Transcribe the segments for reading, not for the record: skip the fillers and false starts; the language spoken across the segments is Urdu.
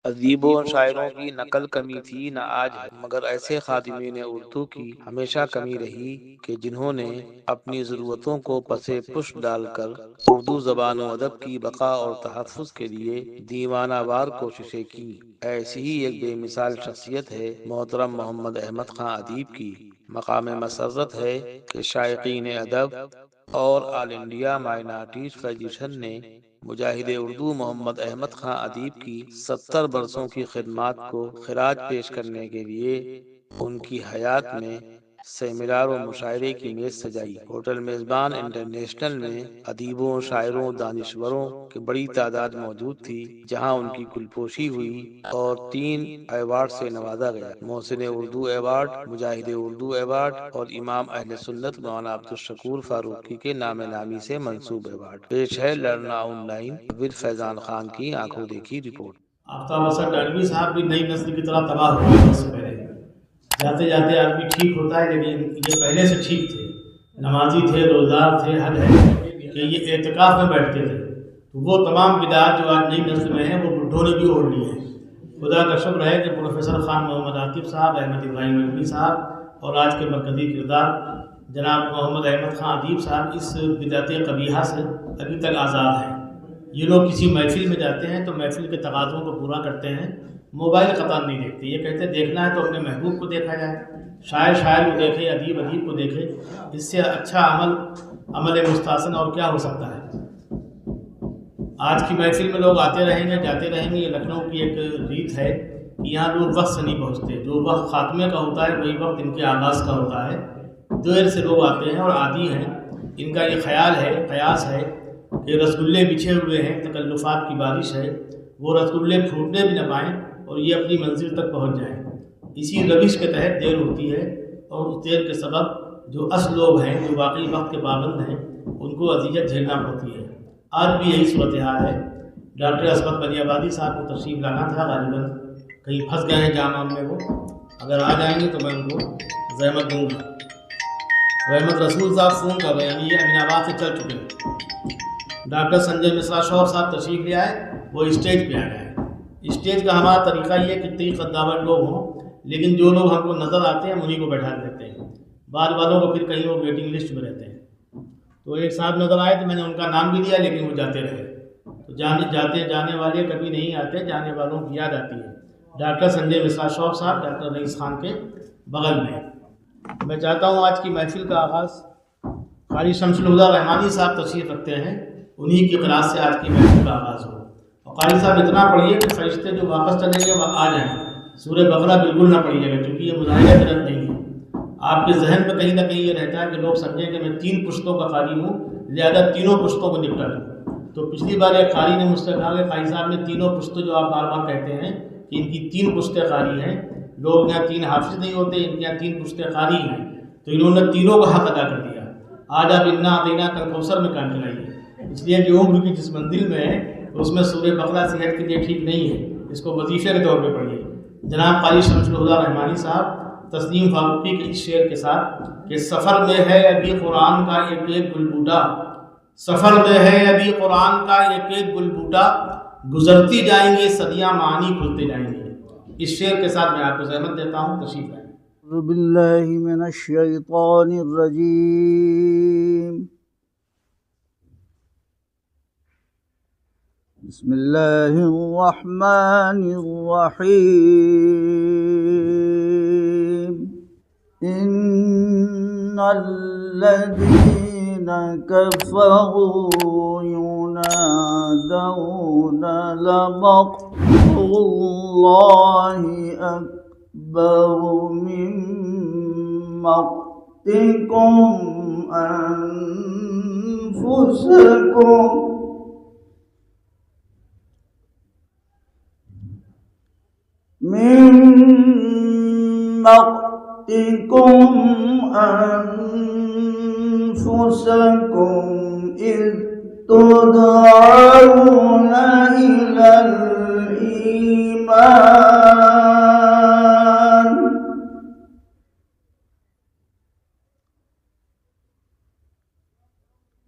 ادیبوں و شاعروں کی نقل کمی تھی نہ آج ہے، مگر ایسے خادمین اردو کی ہمیشہ کمی رہی کہ جنہوں نے اپنی ضرورتوں کو پس پش ڈال کر اردو زبان و ادب کی بقا اور تحفظ کے لیے دیوانہ وار کوششیں کی۔ ایسی ہی ایک بے مثال شخصیت ہے محترم محمد احمد خان ادیب کی۔ مقام مسرت ہے کہ شائقین ادب اور آل انڈیا مائنارٹیز فیڈریشن نے مجاہد اردو محمد احمد خان ادیب کی 70 برسوں کی خدمات کو خراج پیش کرنے کے لیے ان کی حیات میں سیمینار و مشاعرے کی میز سجائی۔ ہوٹل میزبان انٹرنیشنل میں ادیبوں، شاعروں، دانشوروں کی بڑی تعداد موجود تھی، جہاں ان کی گلپوشی ہوئی اور 3 ایوارڈ سے نوازا گیا: محسن اردو ایوارڈ، مجاہد اردو ایوارڈ اور امام اہل سنت مولانا عبدالشکور فاروقی کے نام نامی سے منسوب ایوارڈ۔ پیش ہے لرنا آن لائن ود فیضان خان کی آنکھوں دیکھی رپورٹ۔ آفتاب حسن ڈالوی صاحب بھی نئی نسل کی طرح تباہ ہوئے وقت سے پہلے۔ جاتے جاتے آدمی ٹھیک ہوتا ہے، لیکن یہ پہلے سے ٹھیک تھے، نمازی تھے، روزدار تھے، حد ہے کہ یہ اعتکاف میں بیٹھتے تھے۔ تو وہ تمام بدعات جو آج نئی نسل میں ہیں وہ بڈھوں نے بھی اوڑھ لی ہیں۔ خدا کا شکر ہے کہ پروفیسر خان محمد عاطف صاحب، احمد ابراہیم نقوی صاحب اور آج کے مرکزی کردار جناب محمد احمد خان ادیب صاحب اس بدعت قبیحہ سے ابھی تک آزاد ہیں۔ یہ لوگ کسی محفل میں جاتے ہیں تو محفل کے تقاضوں کو پورا کرتے ہیں، موبائل قطع نہیں دیکھتے۔ یہ کہتے ہیں دیکھنا ہے تو اپنے محبوب کو دیکھا جائے، شاعر کو دیکھے، ادیب کو دیکھے۔ اس سے اچھا عمل مستحسن اور کیا ہو سکتا ہے۔ آج کی محفل میں لوگ آتے رہیں گے، جاتے رہیں گے۔ یہ لکھنؤ کی ایک ریت ہے کہ یہاں لوگ وقت سے نہیں پہنچتے، جو وقت خاتمے کا ہوتا ہے وہی وقت ان کے آغاز کا ہوتا ہے۔ دیر سے لوگ آتے ہیں اور عادی ہیں۔ ان کا یہ خیال ہے، قیاس ہے کہ رسگلے بچھے ہوئے ہیں، تکلفات کی بارش ہے، وہ رسگلے پھوٹنے بھی نہ پائیں اور یہ اپنی منزل تک پہنچ جائیں۔ اسی روش کے تحت دیر ہوتی ہے اور اس دیر کے سبب جو اصل لوگ ہیں، جو واقعی وقت کے پابند ہیں، ان کو اذیت جھیلنا پڑتی ہے۔ آج بھی یہی صورتحال ہے۔ ڈاکٹر عصمت بلی آبادی صاحب کو تشریف لانا تھا، غالباً کہیں پھنس گئے ہیں جامعہ میں وہ۔ اگر آ جائیں گے تو میں ان کو زحمت دوں گا۔ رحمت رسول صاحب فون کر رہے ہیں، یعنی یہ امین آباد سے چل چکے ہیں۔ ڈاکٹر سنجے مشرا شوق صاحب تشریف لے آئے، وہ اسٹیج پہ آ گئے۔ اسٹیج کا ہمارا طریقہ یہ ہے کہ کتنے قداور لوگ ہوں، لیکن جو لوگ ہم کو نظر آتے ہیں انہیں کو بیٹھا دیتے ہیں، بعد والوں کو پھر کہیں وہ ویٹنگ لسٹ میں رہتے ہیں۔ تو ایک صاحب نظر آئے تو میں نے ان کا نام بھی لیا، لیکن وہ جاتے رہے۔ تو جانے والے کبھی نہیں آتے، جانے والوں کی یاد آتی ہے۔ ڈاکٹر سنجے مشرا شوق صاحب ڈاکٹر رئیس خان کے بغل میں۔ میں چاہتا ہوں آج کی محفل کا آغاز قاری شمس الہدیٰ رحمانی صاحب تشریف رکھتے ہیں، انہی کی قرأت سے آج کی محفل کا آغاز ہو۔ اور قاری صاحب اتنا پڑھیے کہ فرشتے جو واپس چلیں گے وہ آ جائیں۔ سورہ بقرہ بالکل نہ پڑھیے گا، کیونکہ یہ مظاہرہ کے رد نہیں ہے۔ آپ کے ذہن میں کہیں نہ کہیں یہ رہتا ہے کہ لوگ سمجھیں کہ میں 3 پشتوں کا قاری ہوں، لہذا تینوں پشتوں کو نپٹا دوں۔ تو پچھلی بار ایک قاری نے مجھ سے کہا کہ قاری صاحب نے تینوں پشتوں جو آپ بار بار کہتے ہیں کہ ان کی 3 پشتیں قاری ہیں، لوگ یہاں 3 حافظ نہیں ہوتے، ان کے یہاں 3 پشتیں قاری ہیں، تو انہوں نے تینوں کا حق ادا کر دیا۔ آج آپ انا اعطیناک کل کوثر میں کام چلائیے، اس لیے کہ عمر کی جس منزل میں ہے اس میں سورہ بقرہ صحت کے لیے ٹھیک نہیں ہے، اس کو وظیفے کے طور پہ پڑھیے۔ جناب قاری شمس الہدیٰ رحمانی صاحب تسنیم فاروقی کے اس شعر کے ساتھ کہ سفر میں ہے ابھی قرآن کا ایک ایک گل بوٹا، سفر میں ہے ابھی قرآن کا ایک ایک گل بوٹا، گزرتی جائیں گی صدیاں معانی کھلتے جائیں گے۔ اس شعر کے ساتھ میں آپ کو زحمت دیتا ہوں، تشریف لائیں۔ اعوذ باللہ من الشیطان الرجیم، بسم اللہ الرحمن الرحیم۔ ان الذین کفروا ینادون لمقت اللہ اکبر من مقتکم انفسکم اذ تدعون إلى الإيمان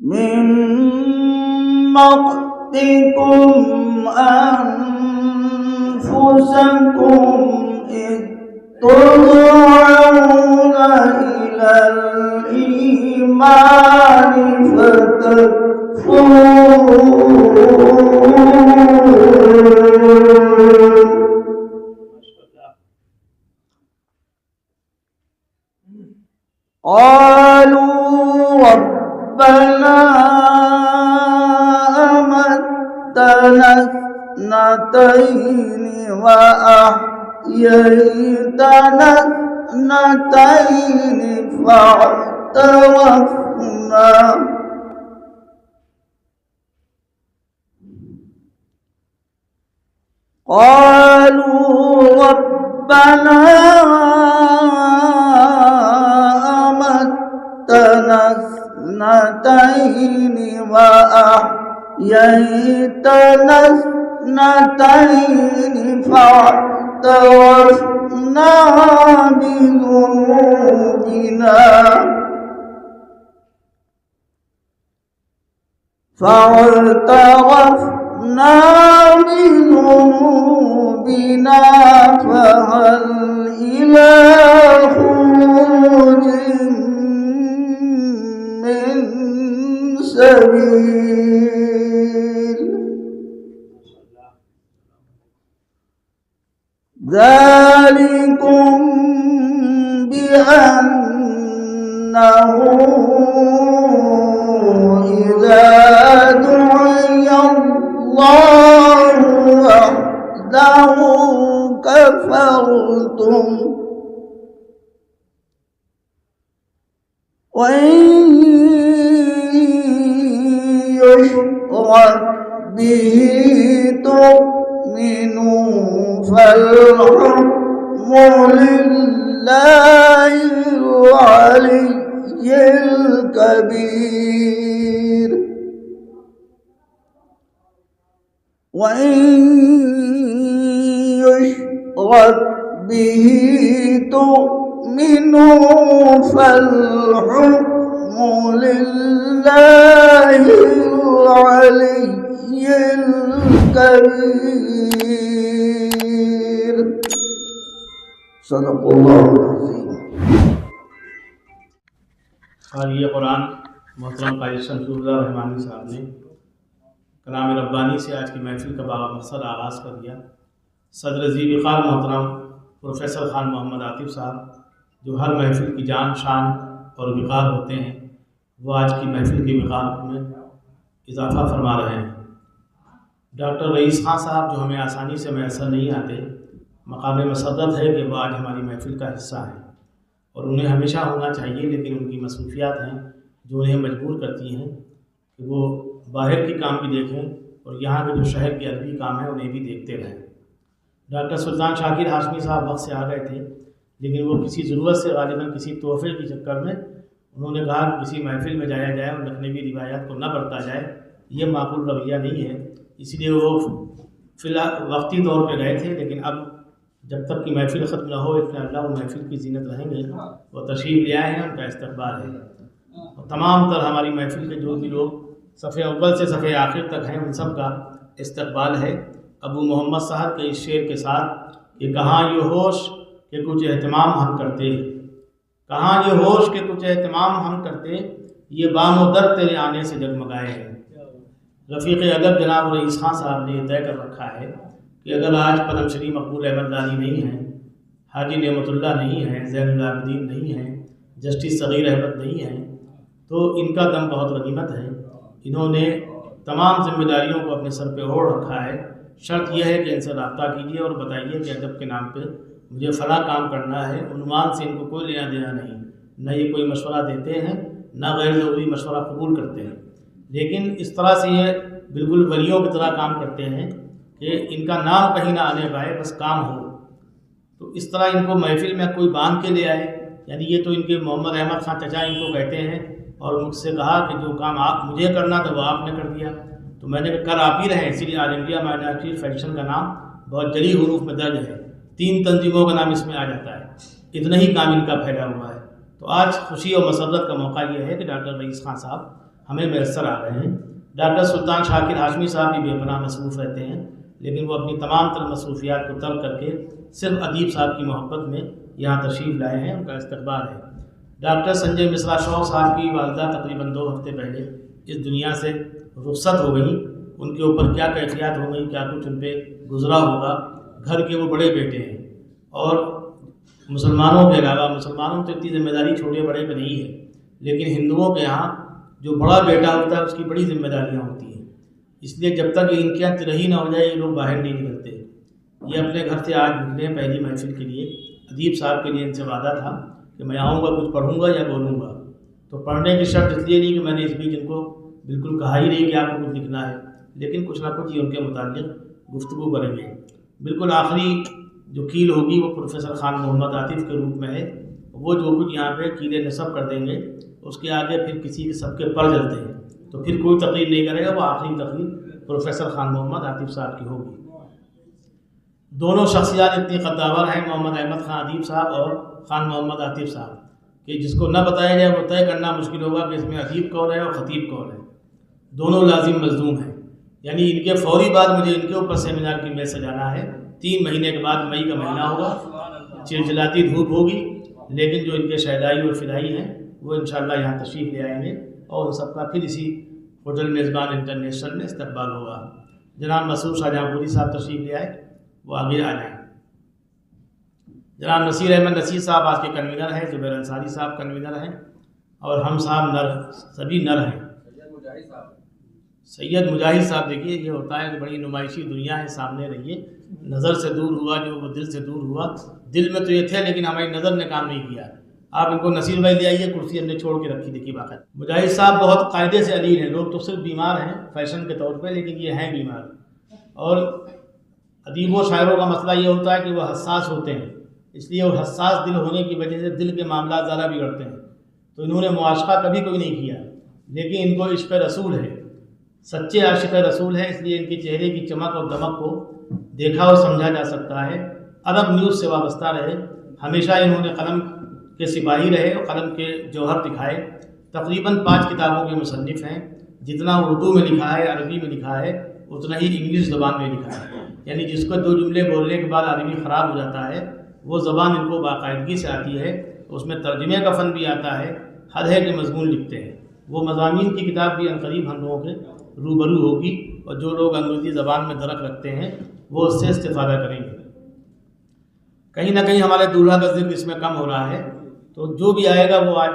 من مقتكم أنفسكم أنفسكم إذ تدعون إلى الإيمان فتكفرون قالوا ربنا أمتنا اثنتين وأحييتنا اثنتين قالوا ربنا أمتنا اثنتين وأحييتنا اثنتين فاعترفنا بذنوبنا فهل إلى خروج من سبيل ذلكم بأنه إذا دعي الله وحده كفرتم وإن يشرك به تؤمنوا فالحكم لله العلي الكبير وإن يشرك به تؤمنوا فالحكم لله العلي الكبير صدق اللہ العظیم. قاری قرآن محترم قاری شمساللہ رحمانی صاحب نے کلام ربانی سے آج کی محفل کا مقصد آغاز کر دیا. صدر ذی وقار محترم پروفیسر خان محمد عاطف صاحب جو ہر محفل کی جان شان اور وقار ہوتے ہیں، وہ آج کی محفل کے وقار میں اضافہ فرما رہے ہیں. ڈاکٹر رئیس خان صاحب جو ہمیں آسانی سے میسر نہیں آتے، مقام مسرت ہے کہ وہ آج ہماری محفل کا حصہ ہیں اور انہیں ہمیشہ ہونا چاہیے، لیکن ان کی مصروفیات ہیں جو انہیں مجبور کرتی ہیں کہ وہ باہر کی کام بھی دیکھیں اور یہاں کے جو شہر کے ادبی کام ہیں انہیں بھی دیکھتے رہیں. ڈاکٹر سلطان شاکر ہاشمی صاحب وقت سے آ گئے تھے، لیکن وہ کسی ضرورت سے غالباً کسی تحفے کے چکر میں انہوں نے کہا کہ کسی محفل میں جایا جائے اور لکھنوی روایات کو نہ برتا جائے، یہ معقول رویہ نہیں ہے. اس لیے وہ فی الحال وقتی طور پہ گئے تھے، لیکن اب جب تک کہ محفل ختم نہ ہو ان اللہ وہ محفل کی زینت رہیں گے. وہ تشریف لے آئے ہیں، ان کا استقبال ہے. اور تمام تر ہماری محفل کے جو بھی لوگ صفحے اول سے صفحے آخر تک ہیں ان سب کا استقبال ہے. ابو محمد صاحب کے اس شعر کے ساتھ کہ کہاں یہ ہوش کہ کچھ اہتمام ہم کرتے، کہاں یہ ہوش کہ کچھ اہتمام ہم کرتے، یہ بام و در تیرے آنے سے جگمگائے ہیں. رفیق ادب جناب رئیس خان صاحب نے یہ طے کر رکھا ہے کہ اگر آج پدم شری مقبول احمد دانی نہیں ہیں، حاجی نعمت اللہ نہیں ہیں، زین العابدین نہیں ہیں، جسٹس صغیر احمد نہیں ہیں، تو ان کا دم بہت غنیمت ہے. انہوں نے تمام ذمہ داریوں کو اپنے سر پہ اوڑھ رکھا ہے. شرط یہ ہے کہ ان سے رابطہ کیجیے اور بتائیے کہ ادب کے نام پہ مجھے فلاں کام کرنا ہے. عنوان سے ان کو کوئی لینا دینا نہیں، نہ یہ کوئی مشورہ دیتے ہیں نہ غیر ضروری مشورہ قبول کرتے ہیں، لیکن اس طرح سے یہ بالکل ولیوں کی طرح کام کرتے ہیں کہ ان کا نام کہیں نہ آنے پائے، بس کام ہو. تو اس طرح ان کو محفل میں کوئی باندھ کے لے آئے، یعنی یہ تو ان کے محمد احمد خان چچا ان کو کہتے ہیں اور مجھ سے کہا کہ جو کام آپ مجھے کرنا تھا وہ آپ نے کر دیا. تو میں نے کہا کر آپ ہی رہے. اسی لیے آل انڈیا مائنارٹی فیڈریشن کا نام بہت جلی حروف میں درج ہے، 3 تنظیموں کا نام اس میں آ جاتا ہے، اتنا ہی کام ان کا پھیلا ہوا ہے. تو آج خوشی اور مسرت کا موقع یہ ہے کہ ڈاکٹر رئیس خان صاحب ہمیں میسر آ رہے ہیں. ڈاکٹر سلطان شاکر ہاشمی صاحب بھی بے پناہ مصروف رہتے ہیں. لیکن وہ اپنی تمام تر مصروفیات کو ترک کر کے صرف ادیب صاحب کی محبت میں یہاں تشریف لائے ہیں، ان کا استقبال ہے۔ ڈاکٹر سنجے مشرا شوق صاحب کی والدہ تقریباً 2 ہفتے پہلے اس دنیا سے رخصت ہو گئیں۔ ان کے اوپر کیا کیفیات ہو گئی، کیا کچھ ان پہ گزرا ہوگا۔ گھر کے وہ بڑے بیٹے ہیں اور مسلمانوں کے علاوہ، مسلمانوں تو اتنی ذمہ داری چھوٹے بڑے پہ نہیں ہے، لیکن ہندوؤں کے یہاں جو بڑا بیٹا ہوتا ہے اس کی بڑی ذمہ داریاں ہوتی ہیں۔ اس لیے جب تک ان کے یہاں ترہی نہ ہو جائے یہ لوگ باہر نہیں نکلتے۔ یہ اپنے گھر سے آج نکلے ہیں پہلی محفل کے لیے۔ ادیب صاحب کے لیے ان سے وعدہ تھا کہ میں آؤں گا، کچھ پڑھوں گا یا بولوں گا۔ تو پڑھنے کی شرط اس لیے نہیں کہ میں نے اس بیچ ان کو بالکل کہا ہی نہیں کہ آپ کو کچھ لکھنا ہے، لیکن کچھ نہ کچھ یہ ان کے متعلق گفتگو کریں گے۔ بالکل آخری جو کیل ہوگی وہ پروفیسر خان محمد عاطف کے روپ میں ہے۔ وہ جو کچھ یہاں پہ کیلیں نصب کر دیں گے اس کے آگے پھر کسی کے سب کے پر جلتے ہیں، تو پھر کوئی تقریر نہیں کرے گا، وہ آخری تقریر پروفیسر خان محمد عاطف صاحب کی ہوگی۔ دونوں شخصیات اتنی قداور ہیں، محمد احمد خان ادیب صاحب اور خان محمد عاطف صاحب، کہ جس کو نہ بتایا جائے وہ طے کرنا مشکل ہوگا کہ اس میں ادیب کون ہے اور خطیب کون ہے۔ دونوں لازم ملزوم ہیں، یعنی ان کے فوری بعد مجھے ان کے اوپر سیمینار کی میز سجانا ہے۔ 3 مہینے کے بعد مئی کا مہینہ ہوگا، چلچلاتی دھوپ ہوگی، لیکن جو ان کے شہدائی اور فدائی ہیں وہ انشاءاللہ یہاں تشریف لے آئیں گے اور ان سب کا پھر اسی ہوٹل میزبان انٹرنیشنل میں استقبال ہوگا۔ جناب مسعود شاہجہاں پوری صاحب تشریف لے آئے، وہ آگے آ جائیں۔ جناب نصیر احمد نصیر صاحب آج کے کنوینر ہیں، زبیر انصاری صاحب کنوینر ہیں، اور ہم صاحب نر، سبھی نر ہیں۔ سید مجاہد صاحب دیکھیے یہ ہوتا ہے کہ بڑی نمائشی دنیا ہے، سامنے رہیے، نظر سے دور ہوا جو وہ دل سے دور ہوا۔ دل میں تو یہ تھے لیکن ہماری نظر نے کام نہیں کیا۔ آپ ان کو نصیر بھائی لے آئیے، کرسی ہم نے چھوڑ کے رکھی دیکھیے باقاعدہ۔ مجاہد صاحب بہت قاعدے سے علیل ہیں، لوگ تو صرف بیمار ہیں فیشن کے طور پہ، لیکن یہ ہیں بیمار۔ اور ادیب و شاعروں کا مسئلہ یہ ہوتا ہے کہ وہ حساس ہوتے ہیں، اس لیے وہ حساس دل ہونے کی وجہ سے دل کے معاملات زیادہ بگڑتے ہیں۔ تو انہوں نے معاشقہ کبھی کوئی نہیں کیا، لیکن ان کو عشق رسول ہے، سچے عاشق رسول ہیں، اس لیے ان کے چہرے کی چمک اور دمک کو دیکھا اور سمجھا جا سکتا ہے۔ عرب نیوز سے وابستہ رہے، ہمیشہ انہوں نے قلم کے سپاہی رہے اور قلم کے جوہر دکھائے۔ تقریباً 5 کتابوں کے مصنف ہیں، جتنا اردو میں لکھا ہے، عربی میں لکھا ہے، اتنا ہی انگلش زبان میں لکھا ہے۔ یعنی جس کو 2 جملے بولنے کے بعد عربی خراب ہو جاتا ہے، وہ زبان ان کو باقاعدگی سے آتی ہے، اس میں ترجمے کا فن بھی آتا ہے، حد ہے کہ مضمون لکھتے ہیں۔ وہ مضامین کی کتاب بھی عنقریب ہم لوگوں کے روبرو ہوگی، اور جو لوگ انگریزی زبان میں درک رکھتے ہیں وہ اس سے استفادہ کریں گے۔ کہیں نہ کہیں ہمارے دولہا کا ذکر اس میں کم ہو رہا ہے، تو جو بھی آئے گا وہ آج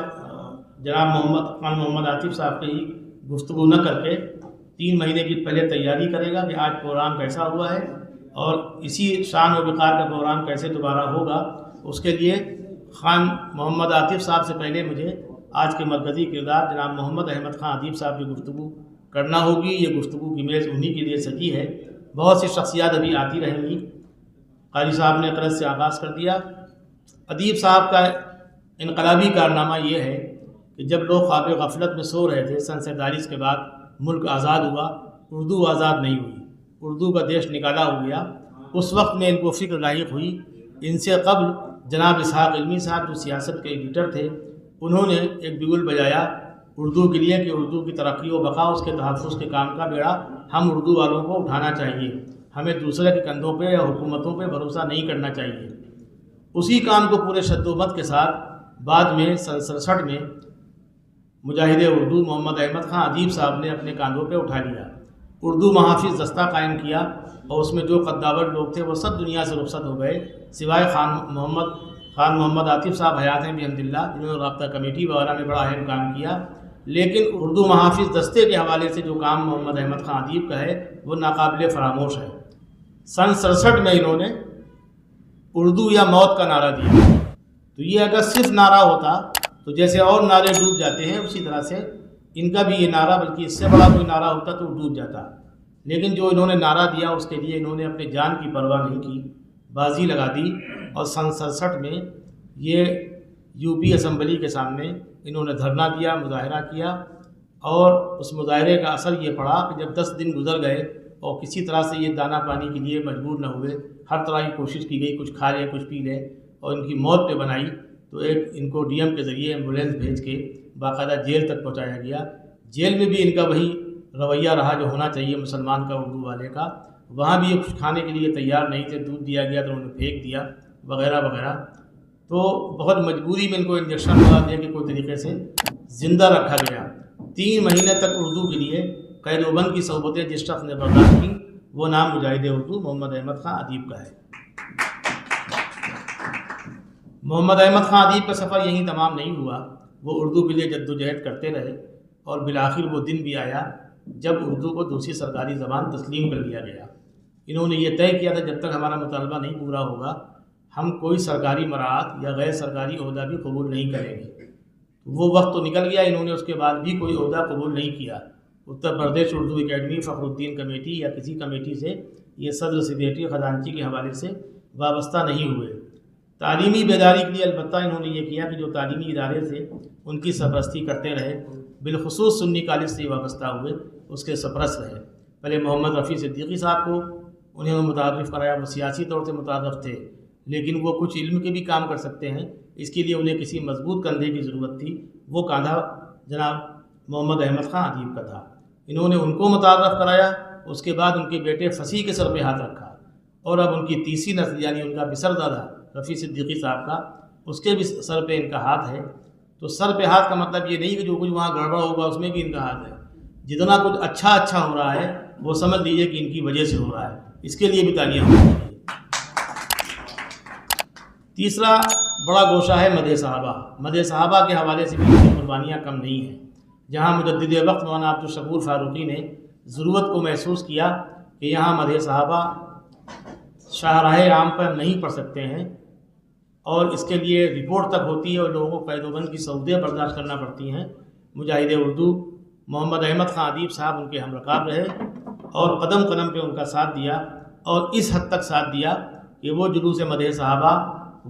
جناب خان محمد عاطف صاحب کی گفتگو نہ کر کے 3 مہینے کی پہلے تیاری کرے گا کہ آج پروگرام کیسا ہوا ہے اور اسی شان و وقار کا پروگرام کیسے دوبارہ ہوگا۔ اس کے لیے خان محمد عاطف صاحب سے پہلے مجھے آج کے مرکزی کردار جناب محمد احمد خان ادیب صاحب کی گفتگو کرنا ہوگی۔ یہ گفتگو کی میز انہی کے لیے سجی ہے، بہت سی شخصیات ابھی آتی رہیں گی۔ قاری صاحب نے قرض سے آغاز کر دیا۔ ادیب صاحب کا انقلابی کارنامہ یہ ہے کہ جب لوگ خواب غفلت میں سو رہے تھے، سن 47 کے بعد ملک آزاد ہوا، اردو آزاد نہیں ہوئی، اردو کا دیش نکالا ہو گیا۔ اس وقت میں ان کو فکر لاحق ہوئی۔ ان سے قبل جناب اسحاق علمی صاحب جو سیاست کے ایڈیٹر تھے، انہوں نے ایک بگل بجایا اردو کے لیے کہ اردو کی ترقی و بقا، اس کے تحفظ کے کام کا بیڑا ہم اردو والوں کو اٹھانا چاہیے، ہمیں دوسرے کے کندھوں پہ یا حکومتوں پہ بھروسہ نہیں کرنا چاہیے۔ اسی کام کو پورے شد و مت کے ساتھ بعد میں سن 67 میں مجاہد اردو محمد احمد خان ادیب صاحب نے اپنے کاندھوں پہ اٹھا لیا، اردو محافظ دستہ قائم کیا، اور اس میں جو قداور لوگ تھے وہ سب دنیا سے رخصت ہو گئے، سوائے خان محمد عاطف صاحب حیات ہیں بحمداللہ، جنہوں نے رابطہ کمیٹی وغیرہ میں بڑا اہم کام کیا۔ لیکن اردو محافظ دستے کے حوالے سے جو کام محمد احمد خان ادیب کا ہے وہ ناقابل فراموش ہے۔ سن 67 میں انہوں نے اردو یا موت کا نعرہ دیا۔ تو یہ اگر صرف نعرہ ہوتا تو جیسے اور نعرے ڈوب جاتے ہیں اسی طرح سے ان کا بھی یہ نعرہ، بلکہ اس سے بڑا کوئی نعرہ ہوتا تو ڈوب جاتا۔ لیکن جو انہوں نے نعرہ دیا اس کے لیے انہوں نے اپنے جان کی پرواہ نہیں کی، بازی لگا دی، اور سن 67 میں یہ یو پی اسمبلی کے سامنے انہوں نے دھرنا دیا، مظاہرہ کیا، اور اس مظاہرے کا اثر یہ پڑا کہ جب 10 دن گزر گئے اور کسی طرح سے یہ دانہ پانی کے لیے مجبور نہ ہوئے، ہر طرح کی کوشش کی گئی، کچھ کھا لے کچھ پی لے، اور ان کی موت پہ بنائی، تو ایک ان کو ڈی ایم کے ذریعے ایمبولینس بھیج کے باقاعدہ جیل تک پہنچایا گیا۔ جیل میں بھی ان کا وہی رویہ رہا جو ہونا چاہیے مسلمان کا، اردو والے کا، وہاں بھی یہ کچھ کھانے کے لیے تیار نہیں تھے، دودھ دیا گیا تو انہوں نے پھینک دیا وغیرہ وغیرہ. تو بہت مجبوری میں ان کو انجیکشن لگا دیا کہ کوئی طریقے سے زندہ رکھا گیا. 3 مہینے تک اردو کے لیے قید و بند کی صحبتیں جس شخص نے برداشت کی وہ نام مجاہد اردو محمد احمد خان ادیب کا ہے. محمد احمد خان ادیب کا سفر یہیں تمام نہیں ہوا. وہ اردو کے لیے جدوجہد کرتے رہے اور بالآخر وہ دن بھی آیا جب اردو کو دوسری سرکاری زبان تسلیم کر لیا گیا. انہوں نے یہ طے کیا تھا جب تک ہمارا مطالبہ نہیں پورا ہوگا ہم کوئی سرکاری مراعات یا غیر سرکاری عہدہ بھی قبول نہیں کریں گے. وہ وقت تو نکل گیا، انہوں نے اس کے بعد بھی کوئی عہدہ قبول نہیں کیا. اتر پردیش اردو اکیڈمی، فخر الدین کمیٹی یا کسی کمیٹی سے یہ صدر سیکریٹری خزانچی کے حوالے سے وابستہ نہیں ہوئے. تعلیمی بیداری کے لیے البتہ انہوں نے یہ کیا کہ جو تعلیمی ادارے سے ان کی سرپرستی کرتے رہے، بالخصوص سنی کالج سے وابستہ ہوئے، اس کے سرپرست رہے. پہلے محمد رفیع صدیقی صاحب کو انہوں نے متعارف کرایا. وہ سیاسی طور سے متعارف تھے لیکن وہ کچھ علم کے بھی کام کر سکتے ہیں، اس کے لیے انہیں کسی مضبوط کندھے کی ضرورت تھی. وہ کاندھا جناب محمد احمد خان ادیب کا تھا. انہوں نے ان کو متعارف کرایا. اس کے بعد ان کے بیٹے فصیح کے سر پہ ہاتھ رکھا اور اب ان کی تیسری نسل یعنی ان کا بسر دادا رفیع صدیقی صاحب کا، اس کے بھی سر پہ ان کا ہاتھ ہے. تو سر پہ ہاتھ کا مطلب یہ نہیں کہ جو کچھ وہاں گڑبڑ ہوگا اس میں بھی ان کا ہاتھ ہے. جتنا کچھ اچھا ہو رہا ہے وہ سمجھ لیجیے کہ ان کی وجہ سے ہو رہا ہے. اس کے لیے بھی تالیاں ہونی چاہیے. تیسرا بڑا گوشہ ہے مدح صحابہ. مدح صحابہ کے حوالے سے بھی ان کی قربانیاں کم نہیں ہیں. جہاں مجدد وقت مولانا عبدالشکور فاروقی نے ضرورت کو محسوس کیا کہ یہاں مدح صحابہ شاہراہ عام پر نہیں پڑھ سکتے ہیں اور اس کے لیے رپورٹ تک ہوتی ہے اور لوگوں کو قید و بند کی سعودیہ برداشت کرنا پڑتی ہیں، مجاہد اردو محمد احمد خان ادیب صاحب ان کے ہم رکاب رہے اور قدم قدم پہ ان کا ساتھ دیا اور اس حد تک ساتھ دیا کہ وہ جلوس مدح صحابہ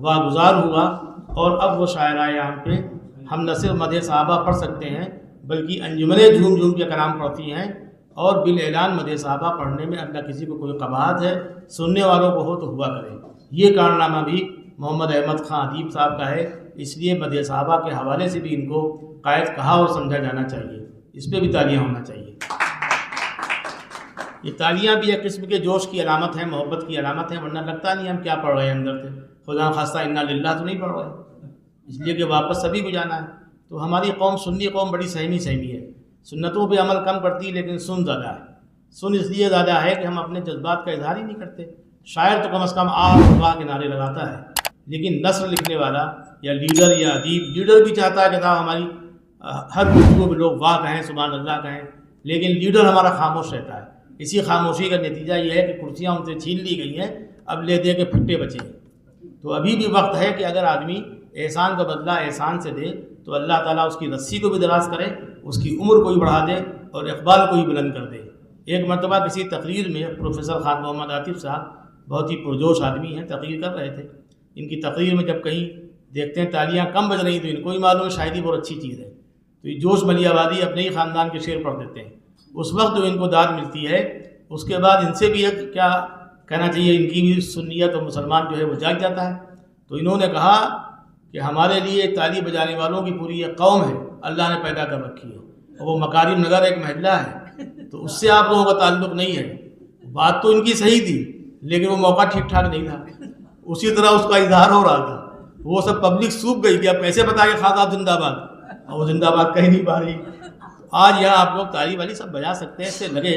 واگزار ہوا. اور اب وہ شاعرائے عام پہ ہم نہ صرف مدح صحابہ پڑھ سکتے ہیں بلکہ انجمنیں جھوم جھوم کے کلام پڑھتی ہیں اور بالاعلان مدح صحابہ پڑھنے میں اگر کسی کو کوئی قباحت ہے سننے والوں کو ہو تو ہوا کرے. یہ کارنامہ بھی محمد احمد خان ادیب صاحب کا ہے. اس لیے مدح صحابہ کے حوالے سے بھی ان کو قائد کہا اور سمجھا جانا چاہیے. اس پہ بھی تالیاں ہونا چاہیے. یہ تالیاں بھی ایک قسم کے جوش کی علامت ہیں، محبت کی علامت ہیں، ورنہ لگتا نہیں ہم کیا پڑھ رہے ہیں اندر سے. خدا خواستہ انا للہ تو نہیں پڑھ رہے، اس لیے کہ واپس سبھی کو جانا ہے. تو ہماری قوم سنی قوم بڑی سہمی ہے. سنتوں پہ عمل کم کرتی لیکن سن زیادہ ہے. سن اس لیے زیادہ ہے کہ ہم اپنے جذبات کا اظہار ہی نہیں کرتے. شاعر تو کم از کم آہ اور واہ کے نعرے لگاتا ہے لیکن نثر لکھنے والا یا لیڈر یا ادیب، لیڈر بھی چاہتا ہے کہ صاحب ہماری ہر گفتگو میں لوگ واہ کہیں سبحان اللہ کہیں، لیکن لیڈر ہمارا خاموش رہتا ہے. اسی خاموشی کا نتیجہ یہ ہے کہ کرسیاں ان سے چھین لی گئی ہیں، اب لے دے کے پھٹے بچے ہیں. تو ابھی بھی وقت ہے کہ اگر آدمی احسان کا بدلہ احسان سے دے تو اللہ تعالیٰ اس کی رسی کو بھی دراز کرے، اس کی عمر کو بھی بڑھا دے اور اقبال کو بھی بلند کر دے. ایک مرتبہ کسی تقریر میں پروفیسر خان محمد عاطف صاحب بہت ہی پرجوش آدمی ہیں، تقریر کر رہے تھے. ان کی تقریر میں جب کہیں دیکھتے ہیں تالیاں کم بج رہی تو ان کو ہی معلوم ہے شاعری بہت اچھی چیز ہے، تو یہ جوش ملی آبادی اپنے ہی خاندان کے شعر پڑھ دیتے ہیں. اس وقت جو ان کو داد ملتی ہے اس کے بعد ان سے بھی ایک کیا کہنا چاہیے، ان کی بھی سنیت اور مسلمان جو ہے وہ جاگ جاتا ہے. تو انہوں نے کہا کہ ہمارے لیے تالی بجانے والوں کی پوری ایک قوم ہے اللہ نے پیدا کر رکھی ہے اور وہ مکارم نگر ایک محلہ ہے، تو اس سے آپ لوگوں کا تعلق نہیں ہے. بات تو ان کی صحیح تھی لیکن وہ موقع ٹھیک ٹھاک نہیں تھا. اسی طرح اس کا اظہار ہو رہا تھا، وہ سب پبلک سوکھ گئی کہ اب کیسے بتا کہ خاص زندہ باد، اور وہ زندہ باد کہہ نہیں پا رہی. آج یہاں آپ لوگ تالی والی سب بجا سکتے ہیں، اس سے لگے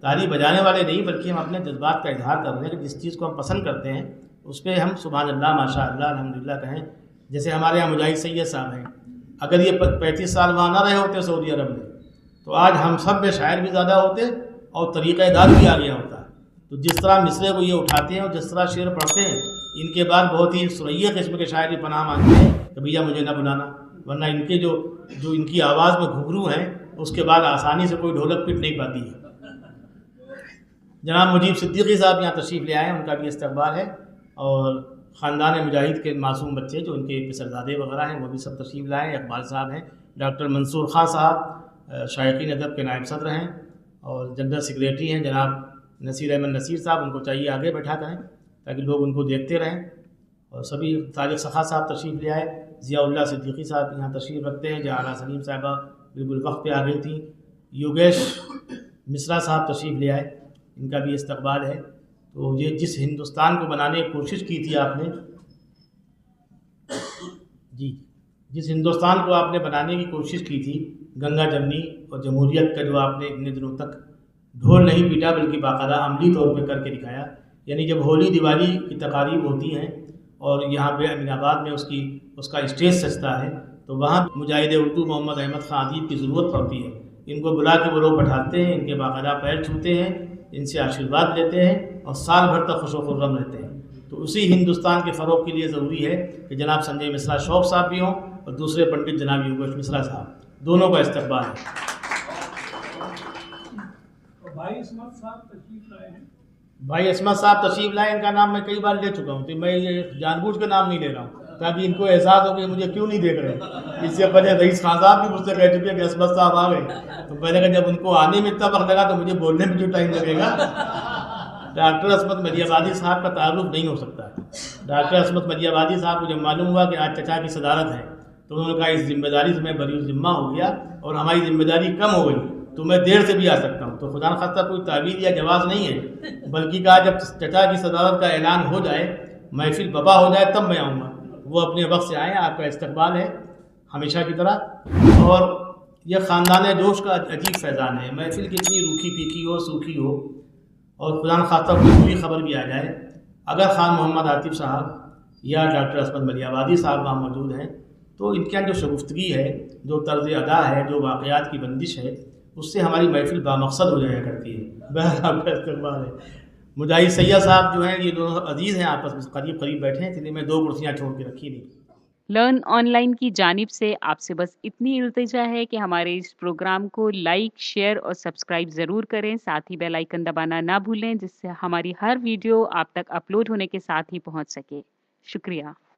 تالی بجانے والے نہیں بلکہ ہم اپنے جذبات کا اظہار کر رہے ہیں کہ جس چیز کو ہم پسند کرتے ہیں اس پہ ہم سبحان اللہ ماشاء اللہ الحمدللہ کہیں. جیسے ہمارے یہاں مجاہد سید صاحب ہیں، اگر یہ 35 سال وہاں نہ رہے ہوتے سعودی عرب میں تو آج ہم سب میں شاعر بھی زیادہ ہوتے اور طریقہ دار بھی آ گیا ہوتا. تو جس طرح مصرے کو یہ اٹھاتے ہیں اور جس طرح شعر پڑھتے ہیں، ان کے بعد بہت ہی سریا قسم کے شاعری پناہ مانگتے ہیں کہ بھیا مجھے نہ بلانا، ورنہ ان کے جو ان کی آواز میں گھنگرو ہیں اس کے بعد آسانی سے کوئی ڈھولک پٹ نہیں پاتی ہے. جناب مجیب صدیقی صاحب یہاں تشریف لے آئے ہیں، ان کا بھی استقبال ہے، اور خاندان مجاہد کے معصوم بچے جو ان کے پسردادے وغیرہ ہیں وہ بھی سب تشریف لائے ہیں. اقبال صاحب ہیں، ڈاکٹر منصور خان صاحب شائقین ادب کے نائب صدر ہیں اور جنرل سیکریٹری ہیں جناب نصیر احمد نصیر صاحب، ان کو چاہیے آگے بیٹھا کریں تاکہ لوگ ان کو دیکھتے رہیں. اور سبھی طارق سخا صاحب تشریف لے آئے، ضیاء اللہ صدیقی صاحب یہاں تشریف رکھتے ہیں، جہاں سلیم صاحبہ بالکل وقت پہ آ گئی تھیں، یوگیش مصرا صاحب تشریف لے آئے. ان کا بھی استقبال ہے. تو یہ جس ہندوستان کو بنانے کی کوشش کی تھی آپ نے، جی جس ہندوستان کو آپ نے بنانے کی کوشش کی تھی، گنگا جمنی اور جمہوریت کا جو آپ نے اتنے دنوں تک ڈھول نہیں پیٹا بلکہ باقاعدہ عملی طور پہ کر کے دکھایا. یعنی جب ہولی دیوالی کی تقاریب ہوتی ہیں اور یہاں پہ امین آباد میں اس کا اسٹیج سجتا ہے، تو وہاں مجاہد اردو محمد احمد خان ادیب کی ضرورت پڑتی ہے. ان کو بلا کے وہ لوگ بٹھاتے ہیں، ان کے باقاعدہ پیر چھوتے ہیں، ان سے آشیرواد لیتے ہیں اور سال بھر تک خوش و خرم رہتے ہیں. تو اسی ہندوستان کے فروغ کے لیے ضروری ہے کہ جناب سنجے مشرا شوق صاحب بھی ہوں اور دوسرے پنڈت جناب یوگیش مشرا صاحب، دونوں کا استقبال ہے. بھائی عصمت صاحب تشریف لائے، ان کا نام میں کئی بار لے چکا ہوں، تو میں یہ جان بوجھ کے نام نہیں لے رہا ہوں تاکہ ان کو احساس ہو کہ مجھے کیوں نہیں دیکھ رہے. اس سے پہلے رئیس خان صاحب بھی مجھ سے کہہ چکے ہیں کہ عصمت صاحب آ گئے، تو میں نے کہا جب ان کو آنے میں اتنا وقت لگا تو مجھے بولنے میں جو ٹائم لگے گا. ڈاکٹر عصمت مدی آبادی صاحب کا تعارف نہیں ہو سکتا. ڈاکٹر عصمت مدی آبادی صاحب کو جب معلوم ہوا کہ آج چچا کی صدارت ہے تو انہوں نے کہا اس ذمہ داری سے میں بری الذمہ ہو گیا اور ہماری ذمہ داری کم ہو گئی تو میں دیر سے بھی آ سکتا ہوں. تو خدا نخواستہ کوئی تعویل یا جواز نہیں ہے، بلکہ کہا جب چچا کی صدارت کا اعلان ہو جائے، محفل بپا ہو جائے تب میں آؤں گا. وہ اپنے وقت سے آئیں، آپ کا استقبال ہے ہمیشہ کی طرح. اور یہ خاندان جوش کا عجیب فیضان ہے. محفل کتنی روکھی پھیکی ہو، سوکھی ہو اور خدا نخواستہ کوئی بری خبر بھی آ جائے، اگر خان محمد عاطف صاحب یا ڈاکٹر عصمت مدی آبادی صاحب وہاں موجود ہیں تو ان کے یہاں جو شگفتگی ہے، جو طرز ادا ہے، جو واقعات کی بندش ہے، اس سے ہماری محفل بامقصد ہو جایا کرتی ہے. بہرحال آپ کا استقبال ہے. مجاہد سیاح صاحب جو ہیں یہ دونوں عزیز ہیں، آپس میں قریب قریب بیٹھے ہیں، اس لیے میں 2 کرسیاں چھوڑ کے رکھی نہیں. لرن آن لائن کی جانب سے آپ سے بس اتنی التجا ہے کہ ہمارے اس پروگرام کو لائک، شیئر اور سبسکرائب ضرور کریں. ساتھ ہی بیل آئیکن دبانا نہ بھولیں جس سے ہماری ہر ویڈیو آپ تک اپلوڈ ہونے کے ساتھ ہی پہنچ سکے. شکریہ.